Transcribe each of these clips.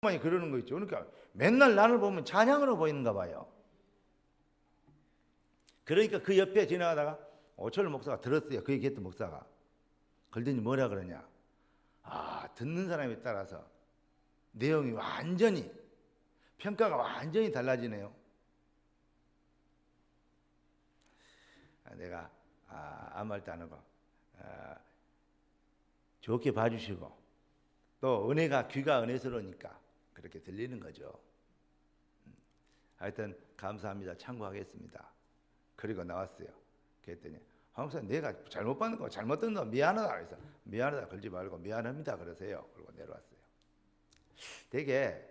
많이 그러는 거 있죠. 그러니까 맨날 나를 보면 찬양으로 보이는가 봐요. 그러니까 그 옆에 지나가다가 오철 목사가 들었어요. 그 얘기했던 목사가. 그러더니 뭐라 그러냐. 듣는 사람에 따라서 내용이 완전히, 평가가 완전히 달라지네요. 내가 아무 말도 안 하고 좋게 봐주시고, 또 귀가 은혜스러우니까 그렇게 들리는 거죠. 하여튼 감사합니다. 참고하겠습니다. 그리고 나왔어요. 그랬더니 항상 내가 잘못 받는 거, 잘못 듣는 거 미안하다 그래서, 미안하다 걸지 말고 미안합니다 그러세요. 그리고 내려왔어요. 되게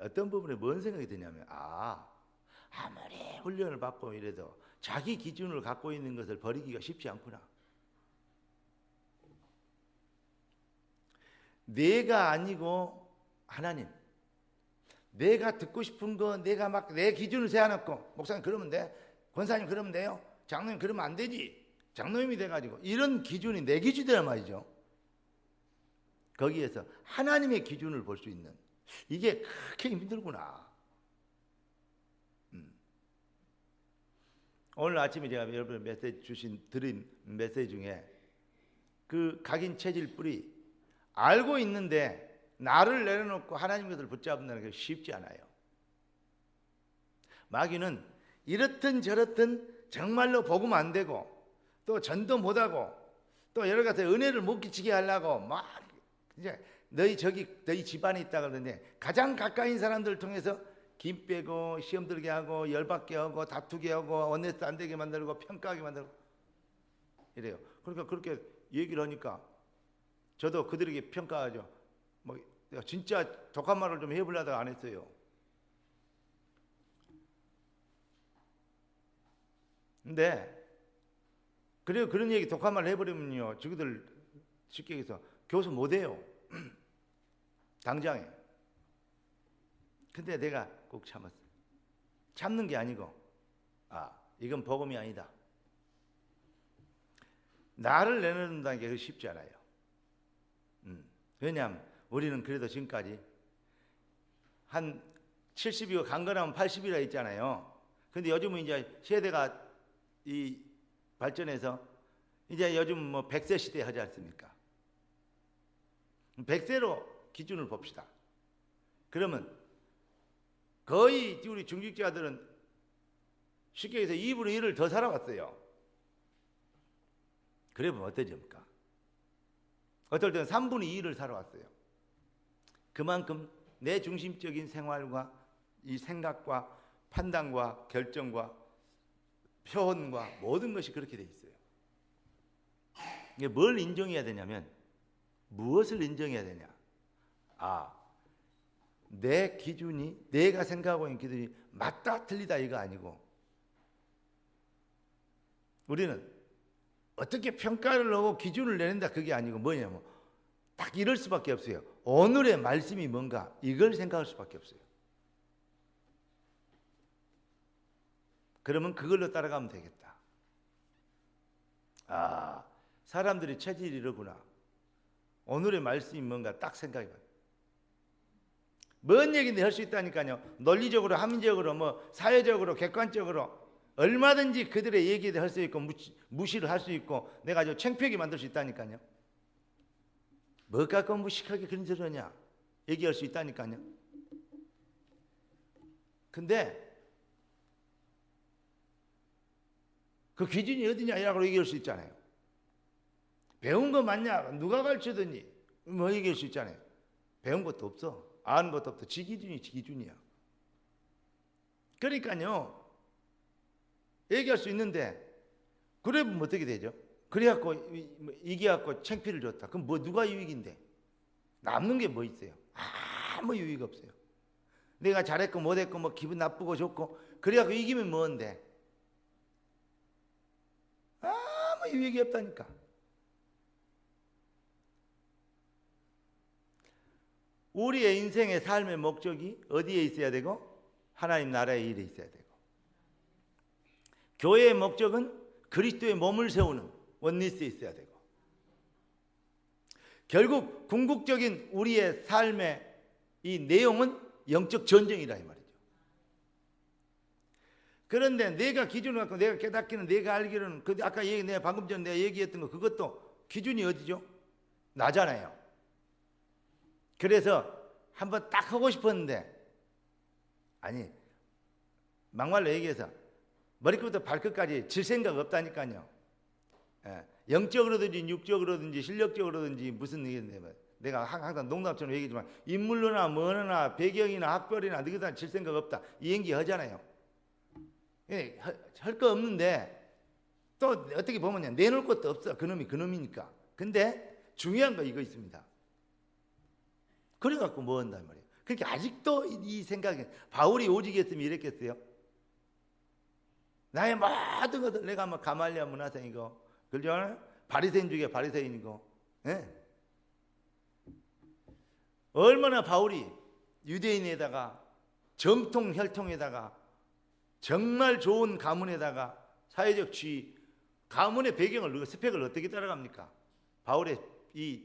어떤 부분에 뭔 생각이 드냐면, 아무리 훈련을 받고 이래도 자기 기준을 갖고 있는 것을 버리기가 쉽지 않구나. 내가 아니고 하나님, 내가 듣고 싶은 거 내가 막 내 기준을 세워놓고, 목사님 그러면 돼, 권사님 그러면 돼요, 장로님 그러면 안 되지, 장로님이 돼가지고 이런 기준이 내 기준이란 말이죠. 거기에서 하나님의 기준을 볼 수 있는, 이게 그렇게 힘들구나. 오늘 아침에 제가 여러분 메시지 드린 메시지 중에 그 각인 체질 뿌리, 알고 있는데 나를 내려놓고 하나님 것을 붙잡는다는 게 쉽지 않아요. 마귀는 이렇든 저렇든 정말로 복음 안 되고, 또 전도 못하고, 또 여러 가지 은혜를 못 끼치게 하려고 막 이제 너희 집안에 있다 그러는데, 가장 가까인 사람들을 통해서 김 빼고 시험 들게 하고 열받게 하고 다투게 하고 원내스 안 되게 만들고 평가하게 만들고 이래요. 그러니까 그렇게 얘기를 하니까 저도 그들에게 평가하죠. 뭐 진짜 독한 말을 좀 해보려다가 안 했어요. 근데 그래요. 그런 얘기 독한 말을 해버리면요, 저기들 쉽게 얘기해서 교수 못해요. 당장에. 근데 내가 꼭 참았어. 참는 게 아니고, 이건 복음이 아니다. 나를 내놓는다는 게 쉽지 않아요. 왜냐하면 우리는 그래도 지금까지 한 70이고 강건하면 80이라 있잖아요. 근데 요즘은 이제 세대가 이 발전해서 이제 요즘 뭐 100세 시대 하지 않습니까? 100세로 기준을 봅시다. 그러면 거의 우리 중직자들은 쉽게 해서 2분의 1을 더 살아왔어요. 그래 보면 어떠십니까? 어떨 때는 3분의 2를 살아왔어요. 그만큼 내 중심적인 생활과 이 생각과 판단과 결정과 표현과 모든 것이 그렇게 돼 있어요. 이게 뭘 인정해야 되냐면, 무엇을 인정해야 되냐? 내 기준이, 내가 생각하고 있는 기준이 맞다 틀리다 이거 아니고, 우리는 어떻게 평가를 하고 기준을 내린다 그게 아니고 뭐냐면 딱 이럴 수밖에 없어요. 오늘의 말씀이 뭔가 이걸 생각할 수밖에 없어요. 그러면 그걸로 따라가면 되겠다. 사람들이 체질이 이러구나. 오늘의 말씀이 뭔가 딱 생각이 나요. 뭔 얘기인데 할 수 있다니까요. 논리적으로, 합리적으로, 뭐 사회적으로, 객관적으로 얼마든지 그들의 얘기를 할 수 있고 무시를 할 수 있고 내가 아주 창피하게 만들 수 있다니까요. 뭐 갖고 무식하게 그런 소리 하냐 얘기할 수 있다니까요. 근데 그 기준이 어디냐라고 얘기할 수 있잖아요. 배운 거 맞냐? 누가 가르치더니 뭐 얘기할 수 있잖아요. 배운 것도 없어. 아는 것도 없어. 지 기준이 지 기준이야. 그러니까요. 얘기할 수 있는데 그래 보면 어떻게 되죠? 그래갖고 이겨갖고 창피를 줬다. 그럼 뭐 누가 유익인데? 남는 게 뭐 있어요? 아무 유익 없어요. 내가 잘했고 못했고 뭐 기분 나쁘고 좋고 그래갖고 이기면 뭔데? 아무 유익이 없다니까. 우리의 인생의 삶의 목적이 어디에 있어야 되고 하나님 나라의 일에 있어야 되고, 교회의 목적은 그리스도의 몸을 세우는 원리스에 있어야 되고, 결국 궁극적인 우리의 삶의 이 내용은 영적 전쟁이라 이 말이죠. 그런데 내가 기준을 갖고 내가 깨닫기는 내가 알기로는 아까 내가 방금 전에 내가 얘기했던 거 그것도 기준이 어디죠? 나잖아요. 그래서 한번 딱 하고 싶었는데 아니 막말로 얘기해서 머리끝부터 발끝까지 질 생각 없다니까요. 영적으로든지 육적으로든지 실력적으로든지 무슨 얘기인데 내가 항상 농담처럼 얘기하지만 인물로나 뭐나 배경이나 학벌이나 너희들 질 생각 없다 이 얘기 하잖아요. 할 거 없는데 또 어떻게 보면 내놓을 것도 없어. 그놈이 그놈이니까. 근데 중요한 거 이거 있습니다. 그래갖고 뭐 한단 말이에요. 그렇게 아직도 이 생각이 바울이 오직했으면 이랬겠어요? 나의 모든 것을 내가 뭐 가말리아 문화생이고 그죠? 바리새인 중에 바리새인이고 얼마나 바울이 유대인에다가 정통 혈통에다가 정말 좋은 가문에다가 사회적 지위 가문의 배경을 스펙을 어떻게 따라갑니까? 바울의 이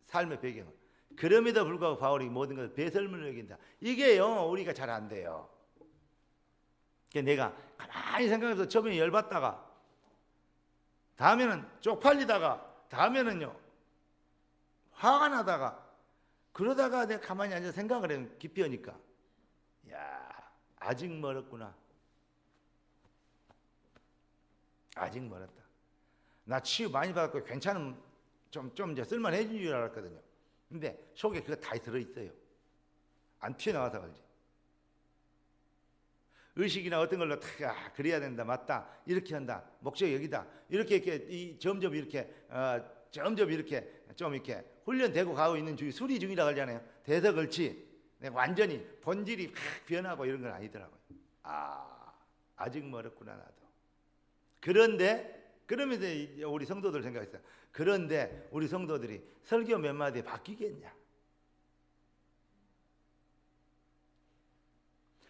삶의 배경을. 그럼에도 불구하고 바울이 모든 것을 배설물로 여긴다. 이게요 우리가 잘 안 돼요. 내가 가만히 생각해서 처음에 열받다가 다음에는 쪽팔리다가 다음에는요 화가 나다가 그러다가 내가 가만히 앉아 생각을 해요. 깊이 하니까 야 아직 멀었구나. 아직 멀었다. 나 치유 많이 받았고 괜찮은 좀 이제 쓸만해진 줄 알았거든요. 근데 속에 그거 다 들어있어요. 안 튀어나와서 그러지. 의식이나 어떤 걸로 다 그래야 된다 맞다 이렇게 한다 목적이 여기다 이렇게 점점 이렇게 좀 이렇게 훈련되고 가고 있는 중이 수리 중이라고 하잖아요. 돼서 그렇지 완전히 본질이 확 변하고 이런 건 아니더라고요. 아직 멀었구나 나도. 그런데 그러면서 우리 성도들 생각했어요. 그런데 우리 성도들이 설교 몇 마디에 바뀌겠냐?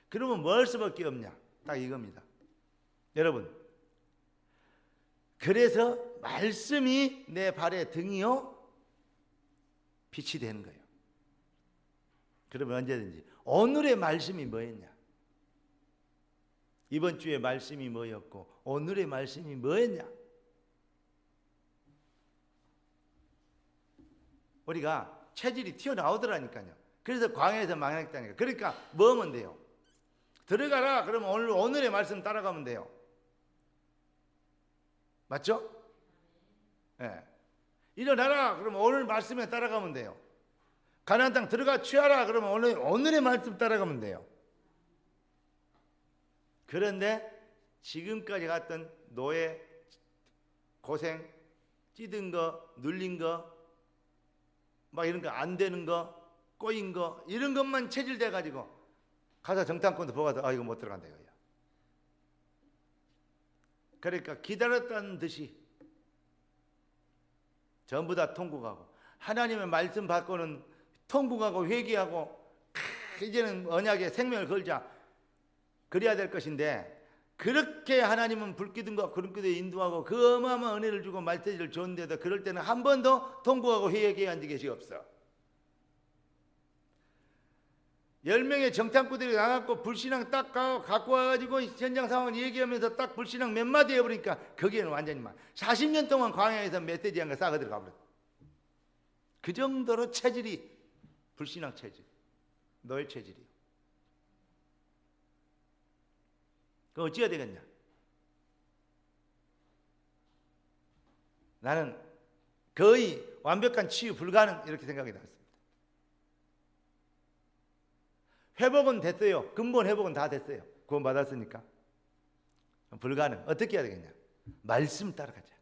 그러면 뭘 수밖에 없냐? 딱 이겁니다. 여러분, 그래서 말씀이 내 발의 등이요 빛이 되는 거예요. 그러면 언제든지 오늘의 말씀이 뭐였냐? 이번 주의 말씀이 뭐였고 오늘의 말씀이 뭐였냐? 우리가 체질이 튀어나오더라니까요. 그래서 광야에서 망했다니까. 그러니까 뭐 하면 돼요? 들어가라 그러면 오늘의 말씀 따라가면 돼요. 맞죠? 네. 일어나라 그러면 오늘 말씀에 따라가면 돼요. 가나안 땅 들어가 취하라 그러면 오늘의 말씀 따라가면 돼요. 그런데 지금까지 갔던 노예, 고생, 찌든 거, 눌린 거, 막 이런 거 안 되는 거, 꼬인 거 이런 것만 체질돼 가지고 가서 정탐꾼도 보고서 이거 못 들어간다 이거야. 그러니까 기다렸다는 듯이 전부 다 통곡하고 하나님의 말씀 받고는 통곡하고 회개하고 이제는 언약에 생명을 걸자 그래야 될 것인데 그렇게 하나님은 불기둥과 구름기둥에 인도하고 그 어마어마한 은혜를 주고 말씀을 줬는데도 그럴 때는 한 번도 통곡하고 회개한 적이 없어. 10명의 정탐꾼들이 나갔고 불신앙 딱 갖고 와가지고 현장 상황을 얘기하면서 딱 불신앙 몇 마디 해버리니까 거기에는 완전히 40년 동안 광야에서 메시지한 거 싸고 들어가 버렸어. 그 정도로 체질이 불신앙 체질, 너의 체질이요. 그럼 어찌해야 되겠냐? 나는 거의 완벽한 치유 불가능 이렇게 생각이 났습니다. 회복은 됐어요. 근본 회복은 다 됐어요. 구원 받았으니까. 불가능. 어떻게 해야 되겠냐? 말씀 따라가자.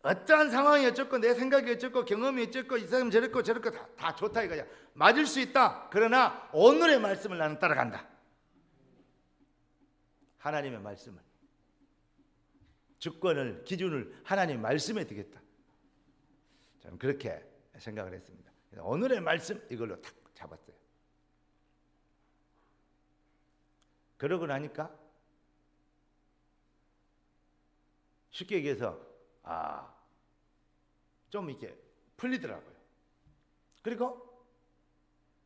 어떠한 상황이 어쩌고 내 생각이 어쩌고 경험이 어쩌고 이 사람 저랬고 저랬고 다 좋다 이거야. 맞을 수 있다. 그러나 오늘의 말씀을 나는 따라간다. 하나님의 말씀을. 주권을 기준을 하나님의 말씀에 두겠다. 저는 그렇게 생각을 했습니다. 오늘의 말씀 이걸로 탁 잡았어요. 그러고 나니까 쉽게 얘기해서 좀 이렇게 풀리더라고요. 그리고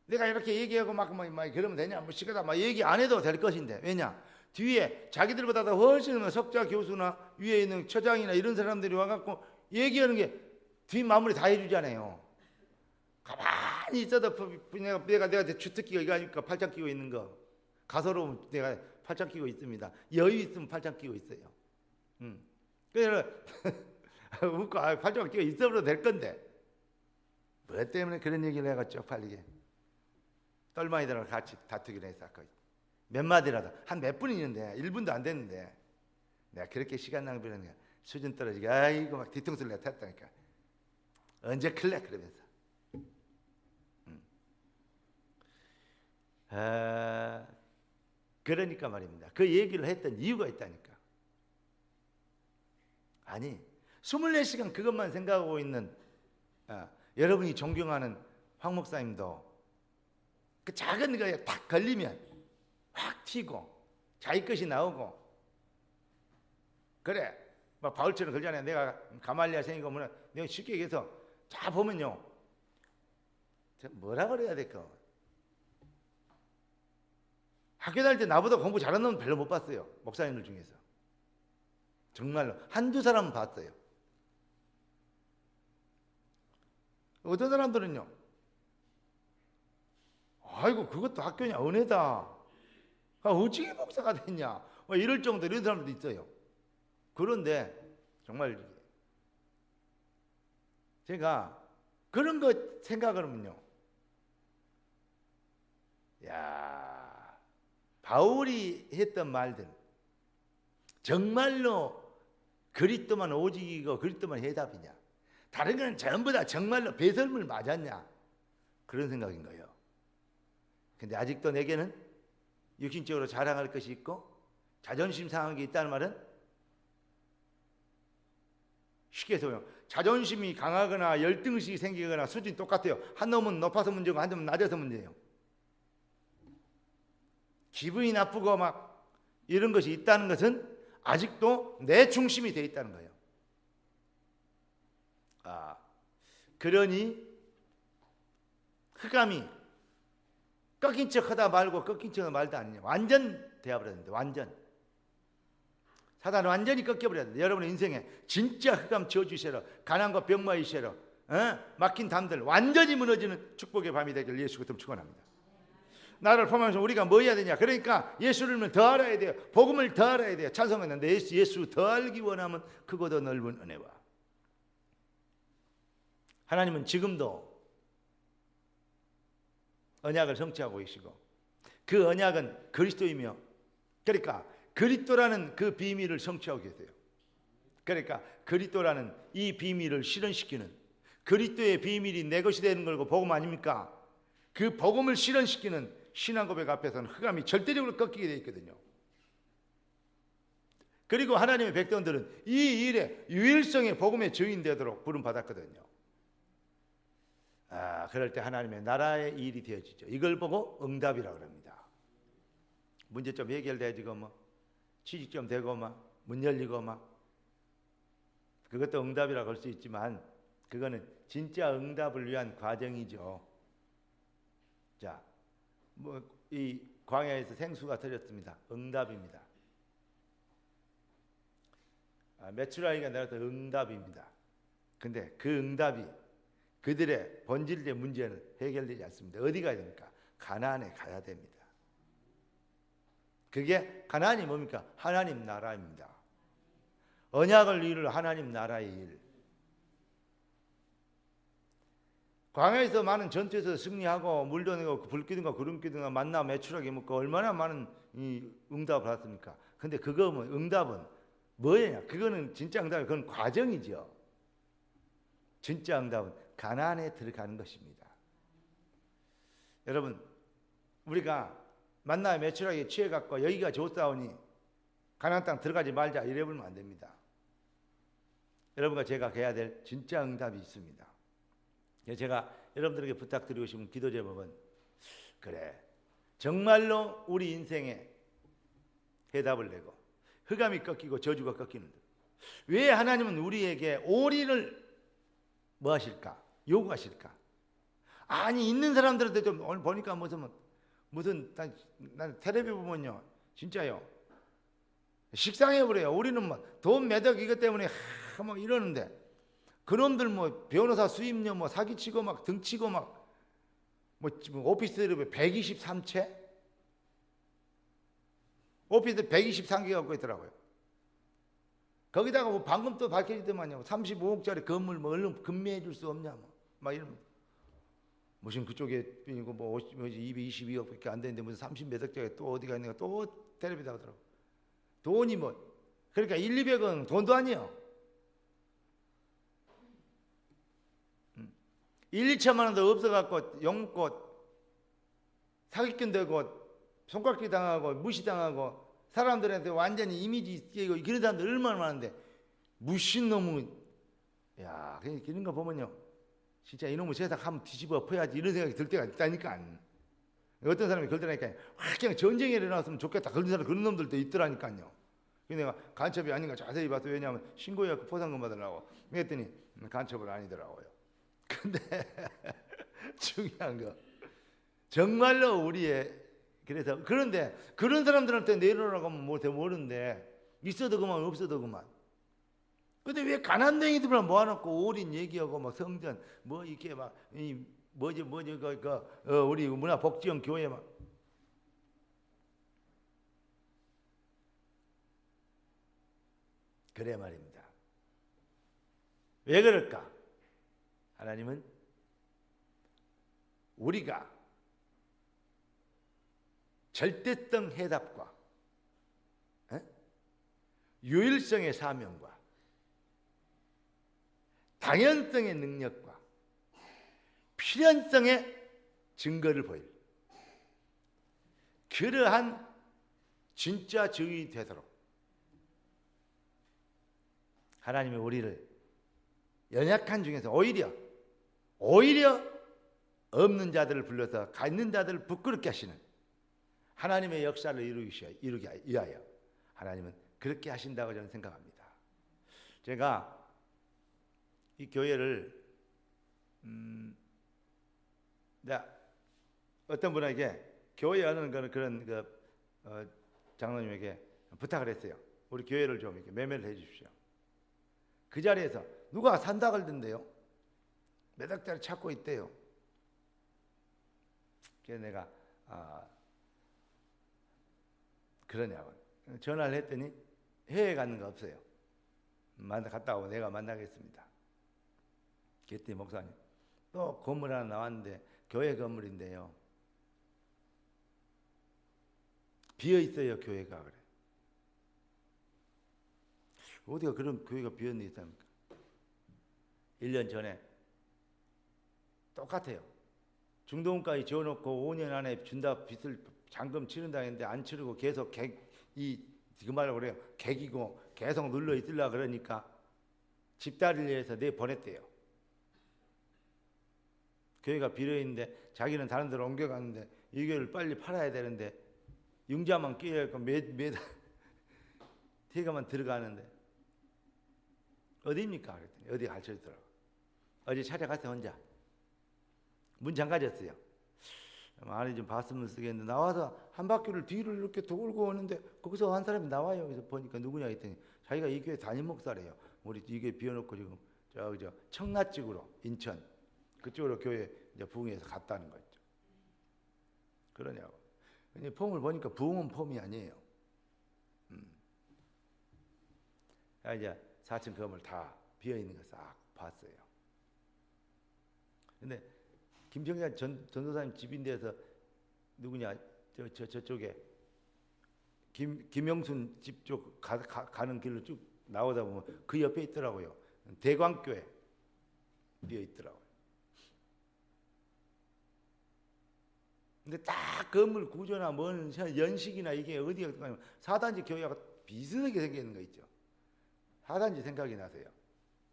내가 이렇게 얘기하고 막 그러면 되냐? 뭐 시끄다 막 얘기 안 해도 될 것인데, 왜냐? 뒤에 자기들보다 더 훨씬 석자 교수나 위에 있는 처장이나 이런 사람들이 와갖고 얘기하는 게 뒷마무리 다 해주잖아요. 가만히 있어도 내가 주특기가 이거니까 팔짱 끼고 있는 거, 가소로움 내가 팔짱 끼고 있습니다. 여유 있으면 팔짱 끼고 있어요. 그래서 웃고 팔짱 끼고 있어도 될 건데 뭐 때문에 그런 얘기를 해가 쪽팔리게 똘마니들하고 같이 다투기로 해서 몇 마디라도 한 몇 분 있는데 1분도 안 됐는데 내가 그렇게 시간 낭비를 하는 거야. 수준 떨어지게 아이고 막 뒤통수를 내가 탔다니까. 언제 클래 그러면서. 그러니까 말입니다. 그 얘기를 했던 이유가 있다니까. 아니 24시간 그것만 생각하고 있는 여러분이 존경하는 황 목사님도 그 작은 거에 딱 걸리면 확 튀고 자기 것이 나오고 그래 막 바울처럼 그러잖아요. 내가 가말리아 생이고 뭐냐 내가 쉽게 얘기해서 자 보면요 뭐라 그래야 될까. 학교 다닐 때 나보다 공부 잘하는 놈 별로 못 봤어요. 목사님들 중에서 정말로 한두 사람은 봤어요. 어떤 사람들은요 아이고 그것도 학교냐 은혜다 어찌게 목사가 됐냐 이럴 정도 이런 사람들도 있어요. 그런데 정말 제가 그런 거 생각을 하면요 야 바울이 했던 말들 정말로 그리스도만 오직이고 그리스도만 해답이냐 다른 건 전부 다 정말로 배설물 맞았냐 그런 생각인 거예요. 근데 아직도 내게는 육신적으로 자랑할 것이 있고 자존심 상한 게 있다는 말은 쉽게 해서 자존심이 강하거나 열등의식이 생기거나 수준이 똑같아요. 한 놈은 높아서 문제고 한 놈은 낮아서 문제예요. 기분이 나쁘고 막 이런 것이 있다는 것은 아직도 내 중심이 되어 있다는 거예요. 그러니 흑암이 꺾인 척 하다 말고 꺾인 척 말도 아니냐. 완전 되어버렸는데 완전. 사단은 완전히 꺾여버렸는데 여러분의 인생에 진짜 흑암 저주시러 가난과 병마이시러 막힌 담들 완전히 무너지는 축복의 밤이 되길 예수 그리스도 축원합니다. 나를 포함해서 우리가 뭐 해야 되냐. 그러니까 예수를 더 알아야 돼요. 복음을 더 알아야 돼요. 찬송했는데 예수 더 알기 원하면 크고 더 넓은 은혜와 하나님은 지금도 언약을 성취하고 계시고 그 언약은 그리스도이며 그러니까 그리스도라는 그 비밀을 성취하고 계세요. 그러니까 그리스도라는 이 비밀을 실현시키는 그리스도의 비밀이 내 것이 되는 걸고 복음 아닙니까? 그 복음을 실현시키는 신앙 고백 앞에서는 흑암이 절대적으로 꺾이게 되어 있거든요. 그리고 하나님의 백성들은 이 일에 유일성의 복음의 증인 되도록 부름받았거든요. 그럴 때 하나님의 나라의 일이 되어지죠. 이걸 보고 응답이라고 합니다. 문제점 해결되지고 뭐 취직점 되고 막 문 열리고 막 그것도 응답이라고 할 수 있지만 그거는 진짜 응답을 위한 과정이죠. 자, 뭐 이 광야에서 생수가 터졌습니다. 응답입니다. 메추라기가 내렸던 응답입니다. 근데 그 응답이 그들의 본질의 문제는 해결되지 않습니다. 어디 가야 됩니까? 가나안에 가야 됩니다. 그게 가나안이 뭡니까? 하나님 나라입니다. 언약을 이룰 하나님 나라의 일. 광야에서 많은 전투에서 승리하고 물도 내고 불기둥과 구름기둥과 만나 메추라기 먹고 얼마나 많은 이 응답을 받았습니까? 근데 그거 뭐 응답은 뭐냐? 그거는 진짜 응답이 그건 과정이죠. 진짜 응답은 가나안에 들어가는 것입니다. 여러분 우리가 만나에 메추라기에 취해갖고 여기가 좋사오니 가나안 땅 들어가지 말자 이래버리면 안 됩니다. 여러분과 제가 해야 될 진짜 응답이 있습니다. 제가 여러분들에게 부탁드리고 싶은 기도 제목은 그래 정말로 우리 인생에 해답을 내고 흑암이 꺾이고 저주가 꺾이는데 왜 하나님은 우리에게 오리를 뭐 하실까? 요구하실까? 아니 있는 사람들한테 좀 오늘 보니까 무슨 난 텔레비 보면요 진짜요 식상해 버려요. 우리는 뭐 돈 매덕 이것 때문에 막 이러는데 그놈들 뭐 변호사 수임료 뭐 사기치고 막 등치고 막 뭐 오피스텔에 123채 오피스텔 123개 갖고 있더라고요. 거기다가 뭐 방금 또 밝혀지더만요. 35억짜리 건물 뭐 얼른 금매해 줄 수 없냐 막 이러면 무슨 그쪽에 뭐 222억밖에 안 되는데 무슨 30몇 억짜리 또 어디가 있는가 또 텔레비 나오더라고. 돈이 뭐 그러니까 1, 200은 돈도 아니에요. 1, 2천만 원도 없어갖고 욕먹고 사기꾼 되고 손깎기 당하고 무시당하고 사람들한테 완전히 이미지 깨고 그런 사람들 얼마나 많은데 무신 놈은 야 그런 거 보면요 진짜 이놈의 세상 한번 뒤집어 엎어야지 이런 생각이 들 때가 있다니까. 어떤 사람이 그러더라니까 그냥 전쟁이 일어났으면 좋겠다 그런 사람 그런 놈들도 있더라니까요. 그래서 내가 간첩이 아닌가 자세히 봐서 왜냐하면 신고해갖고 포상금 받으려고 그랬더니 간첩은 아니더라고요. 근데 중요한 거 정말로 우리의 그래서 그런데 그런 사람들한테 내려놓으라고 하면 뭐 모르는데 있어도 그만 없어도 그만. 근데 왜 가난뱅이들만 모아놓고 올인 얘기하고 막 성전 뭐 이렇게 막 뭐지 우리 문화복지원 교회 막 그래 말입니다. 왜 그럴까? 하나님은 우리가 절대성 해답과 유일성의 사명과 당연성의 능력과 필연성의 증거를 보일 그러한 진짜 주의 되도록 하나님이 우리를 연약한 중에서 오히려 없는 자들을 불러서 있는 자들을 부끄럽게 하시는 하나님의 역사를 이루기 위하여 하나님은 그렇게 하신다고 저는 생각합니다. 제가 이 교회를 어떤 분에게 교회 하는 그런 장로님에게 부탁을 했어요. 우리 교회를 좀 이렇게 매매를 해 주십시오. 그 자리에서 누가 산다 그러던데요. 몇 억짜리 찾고 있대요. 그래서 내가 그러냐고 전화를 했더니 해외 가는 거 없어요. 갔다 오고 내가 만나겠습니다. 그랬더니 목사님 또 건물 하나 나왔는데 교회 건물인데요. 비어 있어요 교회가. 그래. 어디가 그런 교회가 비었는 있습니까? 1년 전에 똑같아요. 중도금까지 지어놓고 5년 안에 준다 빚을 잔금 치른다 했는데 안 치르고 계속 그 말로 그래요. 객이고 계속 눌러 있으려 그러니까 집다리를 위해서 보냈대요. 교회가 비어있는데 자기는 다른 데로 옮겨갔는데 이 교회를 빨리 팔아야 되는데 융자만 끼어있고 매달 태가만 들어가는데 어디입니까? 그랬더니 어디 가르쳐주더라고. 어제 찾아갔어요. 혼자 문 잠가졌어요. 안에 좀 봤으면 쓰겠는데 나와서 한 바퀴를 뒤를 이렇게 돌고 오는데 거기서 한 사람이 나와요. 그래서 보니까 누구냐 했더니 자기가 이 교회 담임 목사래요. 우리 이 교회 비워놓고 지금 저 청라 쪽으로 인천 그쪽으로 교회 이제 부흥해서 갔다는 거죠. 그러냐고. 폼을 보니까 부흥은 폼이 아니에요. 이제 4층 건물 다 비어 있는 거 싹 봤어요. 근데 김평자 전도사님 집인데서 누구냐 저쪽에 김영순 집 쪽 가는 길로 쭉 나오다 보면 그 옆에 있더라고요. 대광교회 비어 있더라고요. 근데 딱 건물 구조나 뭔 연식이나 이게 어디가 가면 사단지 교회가 비슷하게 생겨 있는 거 있죠. 사단지 생각이 나세요.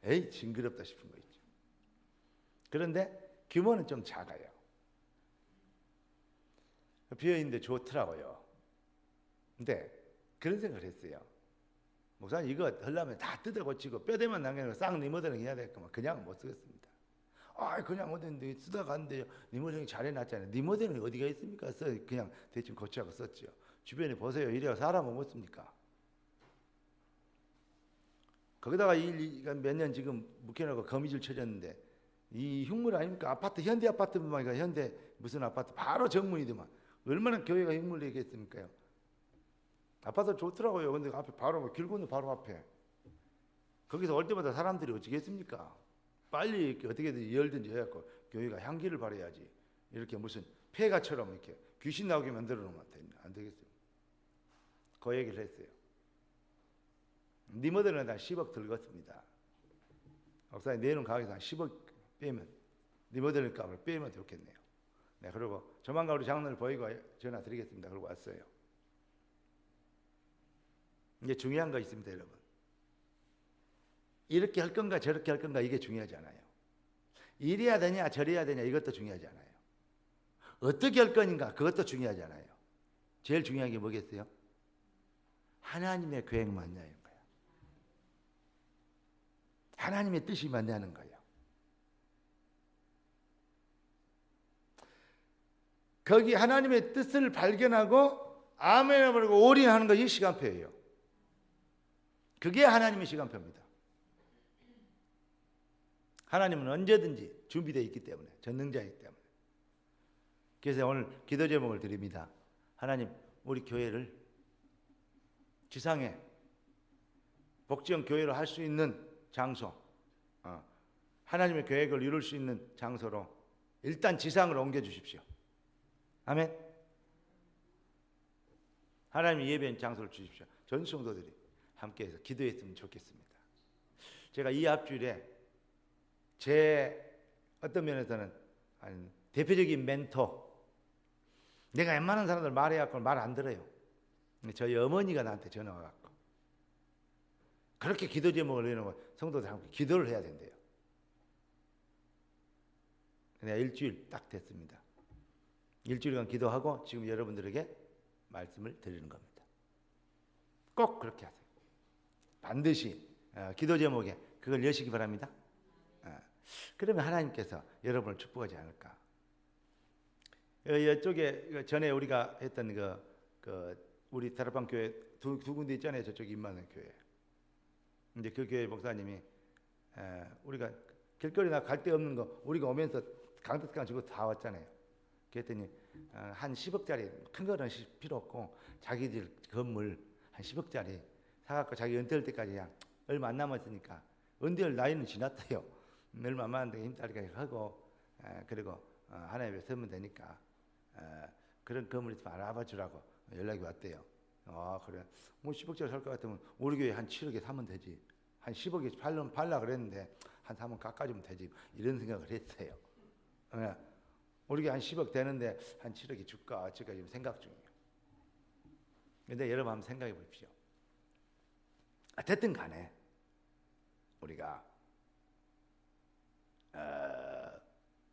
에이 징그럽다 싶은 거 있죠. 그런데 규모는 좀 작아요. 비어있는데 좋더라고요. 근데 그런 생각을 했어요. 목사님 이거 하려면 다 뜯어 고치고 뼈대만 남겨놓고 싹 리모델링 해야 될 거면 그냥 못 쓰겠습니다. 아, 그냥 어딘데 쓰다 갔는데요. 네 모델이 잘해놨잖아요. 네 모델은 어디가 있습니까? 써 그냥 대충 고치하고 썼죠. 주변에 보세요. 이래가 사람 못 씁니까? 거기다가 몇 년 지금 묵혀놓고 거미줄 쳐졌는데 이 흉물 아닙니까? 아파트 현대 아파트만 가 현대 무슨 아파트 바로 정문이더만 얼마나 교회가 흉물내겠습니까요? 아파트 좋더라고요. 근데 앞에 바로 길 건너 바로 앞에 거기서 올 때마다 사람들이 어찌겠습니까? 빨리 이렇게 어떻게든 열든지 해갖고 교회가 향기를 발해야지. 이렇게 무슨 폐가처럼 이렇게 귀신 나오게 만들어 놓으면 안 되겠어요. 그 얘기를 했어요. 니모델은 다 10억 들었습니다. 목사님 내년 가격에서 한 10억 빼면 니모델 값을 빼면 좋겠네요. 네, 그리고 조만간 우리 장로를 보이고 전화 드리겠습니다. 그러고 왔어요. 이게 중요한 거 있습니다, 여러분. 이렇게 할 건가 저렇게 할 건가 이게 중요하지 않아요. 이래야 되냐 저래야 되냐 이것도 중요하지 않아요. 어떻게 할 건가 그것도 중요하지 않아요. 제일 중요한 게 뭐겠어요? 하나님의 계획 맞냐는 거예요. 하나님의 뜻이 맞냐는 거예요. 거기 하나님의 뜻을 발견하고 아멘을 부르고 올인하는 것이 시간표예요. 그게 하나님의 시간표입니다. 하나님은 언제든지 준비되어 있기 때문에 전능자이기 때문에. 그래서 오늘 기도 제목을 드립니다. 하나님 우리 교회를 지상에 복지형 교회로 할 수 있는 장소, 하나님의 계획을 이룰 수 있는 장소로 일단 지상으로 옮겨주십시오. 아멘. 하나님의 예배인 장소를 주십시오. 전 성도들이 함께해서 기도했으면 좋겠습니다. 제가 이 앞줄에 제 어떤 면에서는 대표적인 멘토, 내가 웬만한 사람들 말해갖고 말 안 들어요. 저희 어머니가 나한테 전화 와갖고 그렇게 기도 제목을 내놓고 성도들 함께 기도를 해야 된대요. 내가 일주일 딱 됐습니다. 일주일간 기도하고 지금 여러분들에게 말씀을 드리는 겁니다. 꼭 그렇게 하세요. 반드시 기도 제목에 그걸 여시기 바랍니다. 그러면 하나님께서 여러분을 축복하지 않을까. 이쪽에 전에 우리가 했던 우리 다락방 교회 두 군데 있잖아요. 저쪽 임마누엘 교회. 근데 그 교회 목사님이 우리가 길거리 나 갈 데 없는 거 우리가 오면서 강덕강 주고 다 왔잖아요. 그랬더니 한 10억짜리 큰 거는 필요 없고 자기들 건물 한 10억짜리 사갖고 자기 은퇴할 때까지 그냥 얼마 안 남았으니까 은퇴할 나이는 지났대요. 얼마 안 남았는데 힘들게 하고 그리고 하나님에 서면 되니까 그런 건물 있으면 알아봐 주라고 연락이 왔대요. 그래. 뭐 10억짜리 살 것 같으면 우리 교회 한 7억에 사면 되지. 한 10억에 팔라 그랬는데 한 3억 깎아주면 되지. 이런 생각을 했어요. 우리 교회 한 10억 되는데 한 7억에 줄까 지금 생각 중이에요. 근데 여러분 한번 생각해 보십시오. 어쨌든 간에 우리가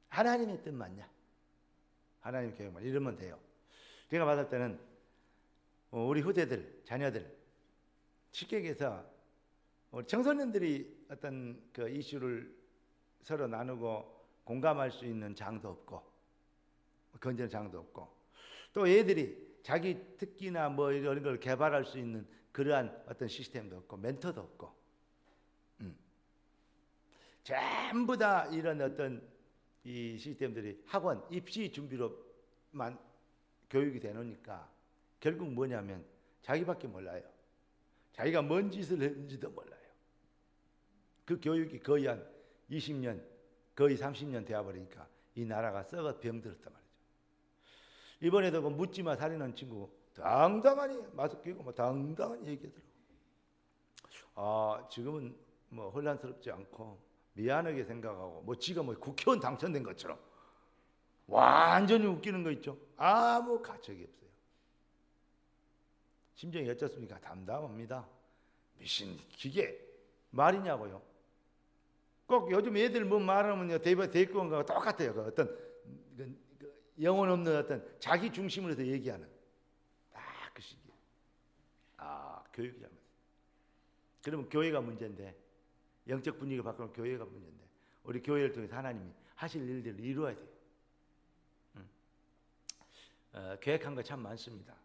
하나님의 뜻 맞냐? 하나님 계획 맞냐? 이러면 돼요. 제가 봤을 때는 우리 후대들, 자녀들 쉽게 얘기해서 우리 청소년들이 어떤 그 이슈를 서로 나누고 공감할 수 있는 장도 없고 건전한 장도 없고 또 애들이 자기 특기나 뭐 이런 걸 개발할 수 있는 그러한 어떤 시스템도 없고 멘토도 없고 전부 다 이런 어떤 이 시스템들이 학원 입시 준비로만 교육이 되노니까 결국 뭐냐면 자기밖에 몰라요. 자기가 뭔 짓을 했는지도 몰라요. 그 교육이 거의 한 20년 거의 30년 되어버리니까 이 나라가 썩어 병들었단 말이죠. 이번에도 그 묻지마 살인한 친구 당당하니 마스크 끼고 뭐 당당하니 얘기하더라고. 지금은 뭐 혼란스럽지 않고 미안하게 생각하고 뭐 지가 뭐 국회의원 당선된 것처럼 완전히 웃기는 거 있죠. 아무 가책이 없어요. 심정이 어쩌습니까? 담담합니다. 미신 기계 말이냐고요. 꼭 요즘 애들 뭐 말하면요 대입권과 똑같아요. 그 어떤 영혼 없는 어떤 자기 중심으로 해서 얘기하는 딱 그 시기에 교육이 잘못돼요. 그러면 교회가 문제인데 영적 분위기가 바꾸면 교회가 문제인데 우리 교회를 통해서 하나님이 하실 일들을 이루어야 돼요. 계획한 거 참 많습니다.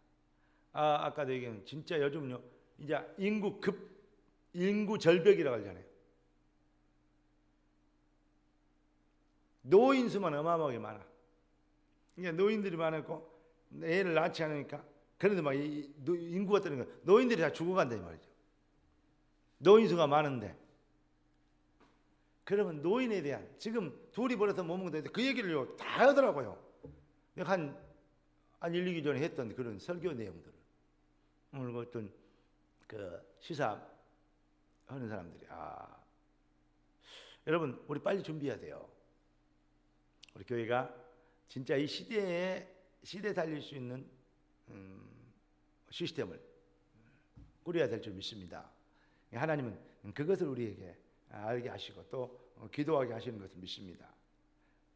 아까도 얘기한 진짜 요즘요 이제 인구 절벽이라고 하잖아요. 노인 수만 어마어마하게 많아. 그러니까 노인들이 많았고 애를 낳지 않으니까 그런데 막 인구가 뜨는 거야. 노인들이 다 죽어간다 이 말이죠. 노인 수가 많은데 그러면 노인에 대한 지금 둘이 벌어서 못 먹는데 그 얘기를 다 하더라고요. 한 1, 2기 전에 했던 그런 설교 내용들을 오늘 어떤 그 시사 하는 사람들이 여러분 우리 빨리 준비해야 돼요. 우리 교회가 진짜 이 시대에 달릴 수 있는 시스템을 꾸려야 될 줄 믿습니다. 하나님은 그것을 우리에게 알게 하시고 또 기도하게 하시는 것을 믿습니다.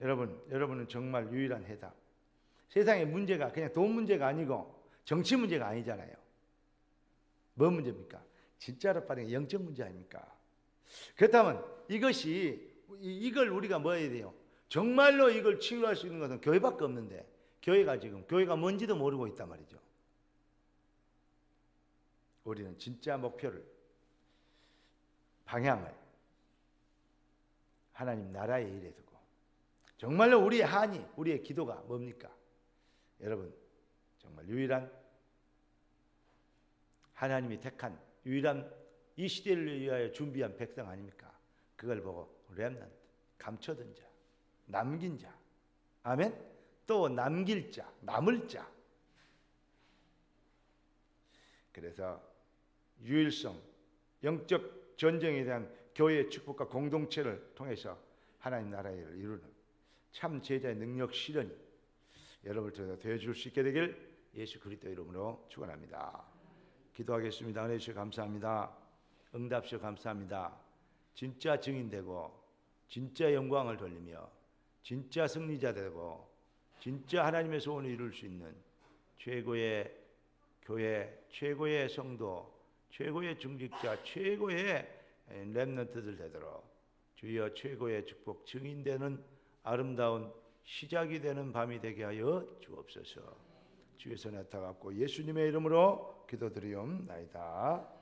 여러분은 정말 유일한 해답. 세상의 문제가 그냥 돈 문제가 아니고 정치 문제가 아니잖아요. 뭐 문제입니까? 진짜로 빠른 영적 문제 아닙니까? 그렇다면 이걸 우리가 뭐 해야 돼요? 정말로 이걸 치유할 수 있는 것은 교회밖에 없는데 교회가 뭔지도 모르고 있단 말이죠. 우리는 진짜 목표를 방향을 하나님 나라의 일에 두고 정말로 우리의 한이 우리의 기도가 뭡니까? 여러분 정말 유일한 하나님이 택한 유일한 이 시대를 위하여 준비한 백성 아닙니까? 그걸 보고 렘넌트 감춰둔 자 남긴 자 아멘? 또 남길 자 남을 자. 그래서 유일성 영적 전쟁에 대한 교회의 축복과 공동체를 통해서 하나님 나라의 일을 이루는 참 제자의 능력 실현이 여러분들 되어줄 수 있게 되길 예수 그리스도 이름으로 축원합니다. 기도하겠습니다. 은혜 주셔서 감사합니다. 응답 주셔서 감사합니다. 진짜 증인되고 진짜 영광을 돌리며 진짜 승리자 되고 진짜 하나님의 소원을 이룰 수 있는 최고의 교회, 최고의 성도, 최고의 중직자, 최고의 렘넌트들 되도록 주여 최고의 축복 증인되는 아름다운 시작이 되는 밤이 되게 하여 주옵소서. 주께서 나타났고 예수님의 이름으로 기도드리옵나이다.